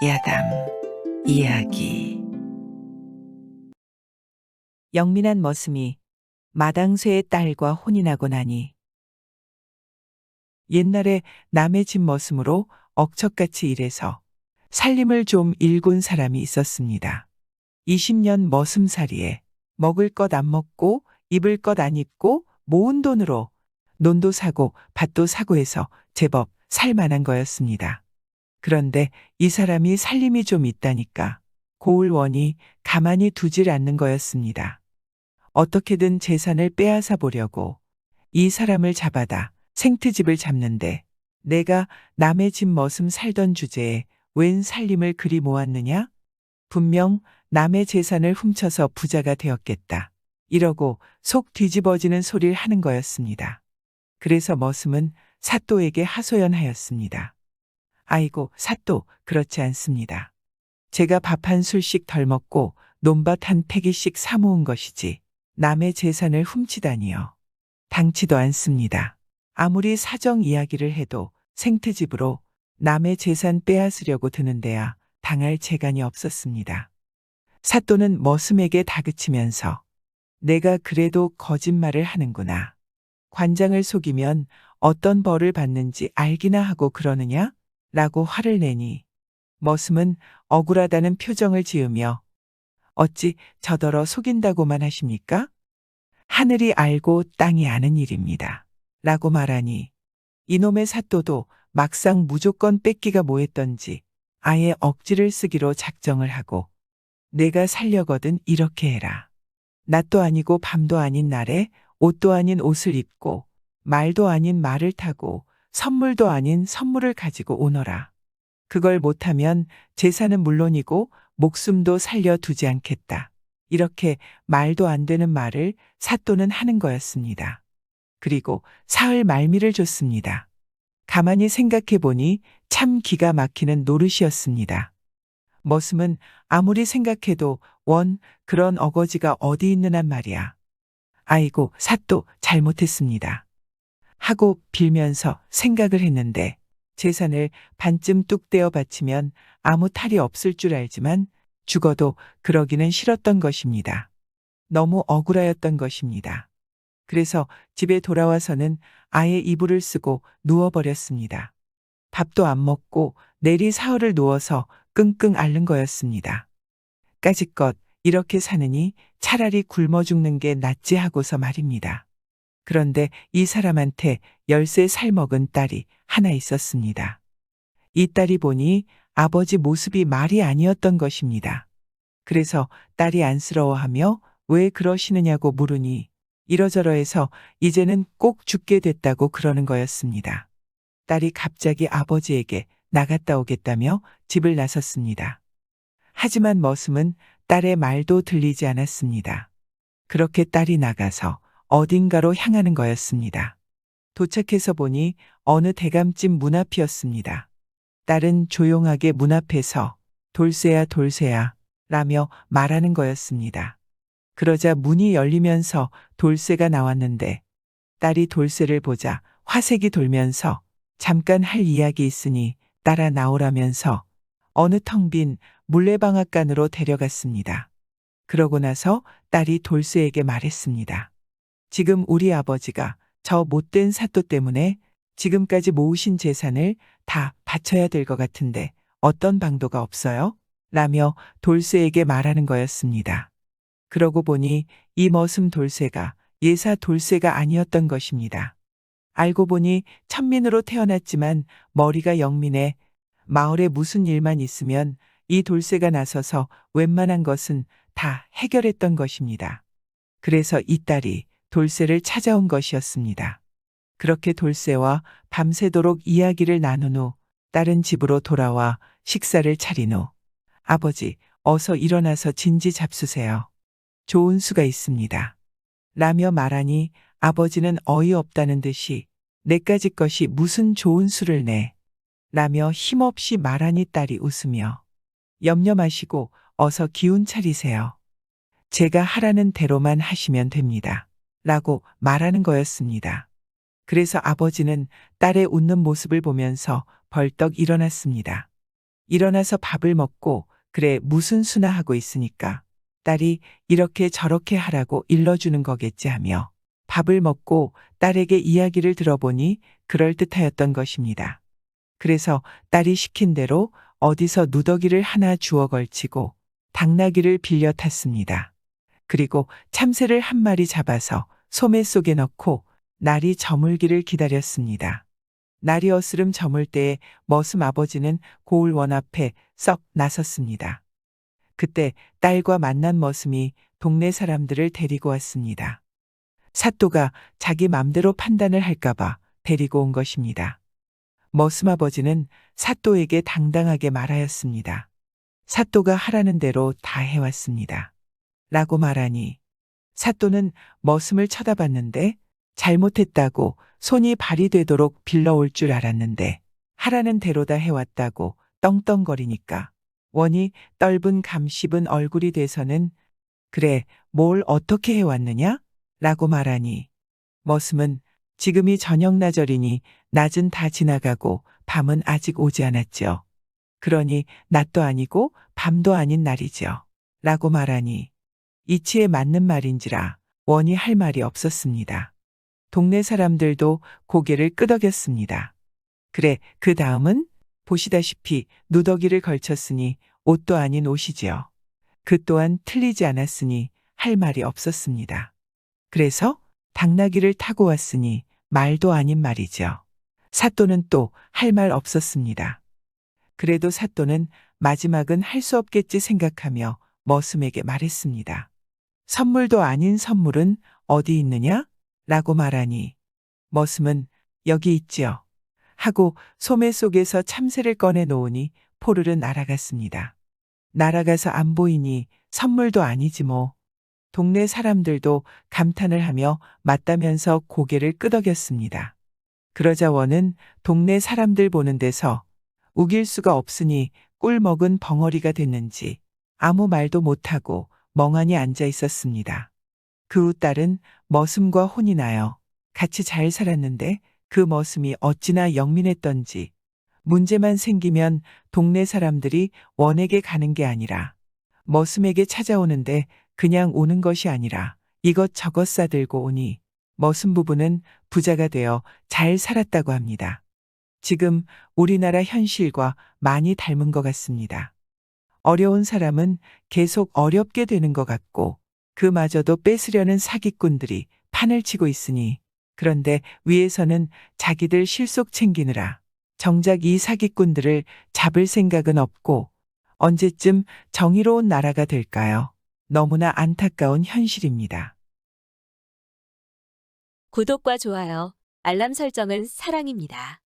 야담 이야기. 영민한 머슴이 마당쇠의 딸과 혼인하고 나니 옛날에 남의 집 머슴으로 억척같이 일해서 살림을 좀 일군 사람이 있었습니다. 20년 머슴살이에 먹을 것 안 먹고 입을 것 안 입고 모은 돈으로 논도 사고 밭도 사고 해서 제법 살만한 거였습니다. 그런데 이 사람이 살림이 좀 있다니까 고을원이 가만히 두질 않는 거였습니다. 어떻게든 재산을 빼앗아 보려고 이 사람을 잡아다 생트집을 잡는데 내가 남의 집 머슴 살던 주제에 웬 살림을 그리 모았느냐? 분명 남의 재산을 훔쳐서 부자가 되었겠다. 이러고 속 뒤집어지는 소리를 하는 거였습니다. 그래서 머슴은 사또에게 하소연하였습니다. 아이고, 사또, 그렇지 않습니다. 제가 밥 한 술씩 덜 먹고 논밭 한 패기씩 사모은 것이지 남의 재산을 훔치다니요. 당치도 않습니다. 아무리 사정 이야기를 해도 생트집으로 남의 재산 빼앗으려고 드는데야 당할 재간이 없었습니다. 사또는 머슴에게 다그치면서 내가 그래도 거짓말을 하는구나. 관장을 속이면 어떤 벌을 받는지 알기나 하고 그러느냐? 라고 화를 내니 머슴은 억울하다는 표정을 지으며 어찌 저더러 속인다고만 하십니까? 하늘이 알고 땅이 아는 일입니다. 라고 말하니 이놈의 사또도 막상 무조건 뺏기가 뭐했던지 아예 억지를 쓰기로 작정을 하고 내가 살려거든 이렇게 해라. 낮도 아니고 밤도 아닌 날에 옷도 아닌 옷을 입고 말도 아닌 말을 타고 선물도 아닌 선물을 가지고 오너라. 그걸 못하면 재산은 물론이고 목숨도 살려두지 않겠다. 이렇게 말도 안 되는 말을 사또는 하는 거였습니다. 그리고 사흘 말미를 줬습니다. 가만히 생각해 보니 참 기가 막히는 노릇이었습니다. 머슴은 아무리 생각해도 원 그런 어거지가 어디 있는 한 말이야. 아이고, 사또 잘못했습니다. 하고 빌면서 생각을 했는데 재산을 반쯤 뚝 떼어 바치면 아무 탈이 없을 줄 알지만 죽어도 그러기는 싫었던 것입니다. 너무 억울하였던 것입니다. 그래서 집에 돌아와서는 아예 이불을 쓰고 누워버렸습니다. 밥도 안 먹고 내리 사흘을 누워서 끙끙 앓는 거였습니다. 까짓것 이렇게 사느니 차라리 굶어 죽는 게 낫지 하고서 말입니다. 그런데 이 사람한테 10세 살먹은 딸이 하나 있었습니다. 이 딸이 보니 아버지 모습이 말이 아니었던 것입니다. 그래서 딸이 안쓰러워하며 왜 그러시느냐고 물으니 이러저러해서 이제는 꼭 죽게 됐다고 그러는 거였습니다. 딸이 갑자기 아버지에게 나갔다 오겠다며 집을 나섰습니다. 하지만 머슴은 딸의 말도 들리지 않았습니다. 그렇게 딸이 나가서 어딘가로 향하는 거였습니다. 도착해서 보니 어느 대감집 문 앞이었습니다. 딸은 조용하게 문 앞에서 돌쇠야 돌쇠야 라며 말하는 거였습니다. 그러자 문이 열리면서 돌쇠가 나왔는데 딸이 돌쇠를 보자 화색이 돌면서 잠깐 할 이야기 있으니 따라 나오라면서 어느 텅 빈 물레방앗간으로 데려갔습니다. 그러고 나서 딸이 돌쇠에게 말했습니다. 지금 우리 아버지가 저 못된 사또 때문에 지금까지 모으신 재산을 다 바쳐야 될 것 같은데 어떤 방도가 없어요? 라며 돌쇠에게 말하는 거였습니다. 그러고 보니 이 머슴 돌쇠가 예사 돌쇠가 아니었던 것입니다. 알고 보니 천민으로 태어났지만 머리가 영민해 마을에 무슨 일만 있으면 이 돌쇠가 나서서 웬만한 것은 다 해결했던 것입니다. 그래서 이 딸이 돌쇠를 찾아온 것이었습니다. 그렇게 돌쇠와 밤새도록 이야기를 나눈 후 딸은 집으로 돌아와 식사를 차린 후 아버지, 어서 일어나서 진지 잡수세요. 좋은 수가 있습니다. 라며 말하니 아버지는 어이없다는 듯이 내까지 것이 무슨 좋은 수를 내. 라며 힘없이 말하니 딸이 웃으며 염려 마시고 어서 기운 차리세요. 제가 하라는 대로만 하시면 됩니다. 라고 말하는 거였습니다. 그래서 아버지는 딸의 웃는 모습을 보면서 벌떡 일어났습니다. 일어나서 밥을 먹고 그래 무슨 수나 하고 있으니까 딸이 이렇게 저렇게 하라고 일러주는 거겠지 하며 밥을 먹고 딸에게 이야기를 들어보니 그럴듯하였던 것입니다. 그래서 딸이 시킨 대로 어디서 누더기를 하나 주워 걸치고 당나귀를 빌려 탔습니다. 그리고 참새를 한 마리 잡아서 소매 속에 넣고 날이 저물기를 기다렸습니다. 날이 어스름 저물 때에 머슴 아버지는 고을원 앞에 썩 나섰습니다. 그때 딸과 만난 머슴이 동네 사람들을 데리고 왔습니다. 사또가 자기 맘대로 판단을 할까봐 데리고 온 것입니다. 머슴 아버지는 사또에게 당당하게 말하였습니다. 사또가 하라는 대로 다 해왔습니다. 라고 말하니 사또는 머슴을 쳐다봤는데 잘못했다고 손이 발이 되도록 빌러올 줄 알았는데 하라는 대로 다 해왔다고 떵떵거리니까 원이 떫은 감 씹은 얼굴이 돼서는 그래 뭘 어떻게 해왔느냐? 라고 말하니 머슴은 지금이 저녁나절이니 낮은 다 지나가고 밤은 아직 오지 않았죠. 그러니 낮도 아니고 밤도 아닌 날이죠. 라고 말하니 이치에 맞는 말인지라 원이 할 말이 없었습니다. 동네 사람들도 고개를 끄덕였습니다. 그래 그 다음은 보시다시피 누더기를 걸쳤으니 옷도 아닌 옷이지요. 그 또한 틀리지 않았으니 할 말이 없었습니다. 그래서 당나귀를 타고 왔으니 말도 아닌 말이죠. 사또는 또 할 말 없었습니다. 그래도 사또는 마지막은 할 수 없겠지 생각하며 머슴에게 말했습니다. 선물도 아닌 선물은 어디 있느냐? 라고 말하니 머슴은 여기 있지요. 하고 소매 속에서 참새를 꺼내 놓으니 포르르 날아갔습니다. 날아가서 안 보이니 선물도 아니지 뭐. 동네 사람들도 감탄을 하며 맞다면서 고개를 끄덕였습니다. 그러자 원은 동네 사람들 보는 데서 우길 수가 없으니 꿀 먹은 벙어리가 됐는지 아무 말도 못하고 멍하니 앉아 있었습니다. 그 후 딸은 머슴과 혼이 나요. 같이 잘 살았는데 그 머슴이 어찌나 영민했던지 문제만 생기면 동네 사람들이 원에게 가는 게 아니라 머슴에게 찾아오는데 그냥 오는 것이 아니라 이것저것 싸들고 오니 머슴 부부는 부자가 되어 잘 살았다고 합니다. 지금 우리나라 현실과 많이 닮은 것 같습니다. 어려운 사람은 계속 어렵게 되는 것 같고 그마저도 뺏으려는 사기꾼들이 판을 치고 있으니 그런데 위에서는 자기들 실속 챙기느라 정작 이 사기꾼들을 잡을 생각은 없고 언제쯤 정의로운 나라가 될까요? 너무나 안타까운 현실입니다. 구독과 좋아요, 알람 설정은 사랑입니다.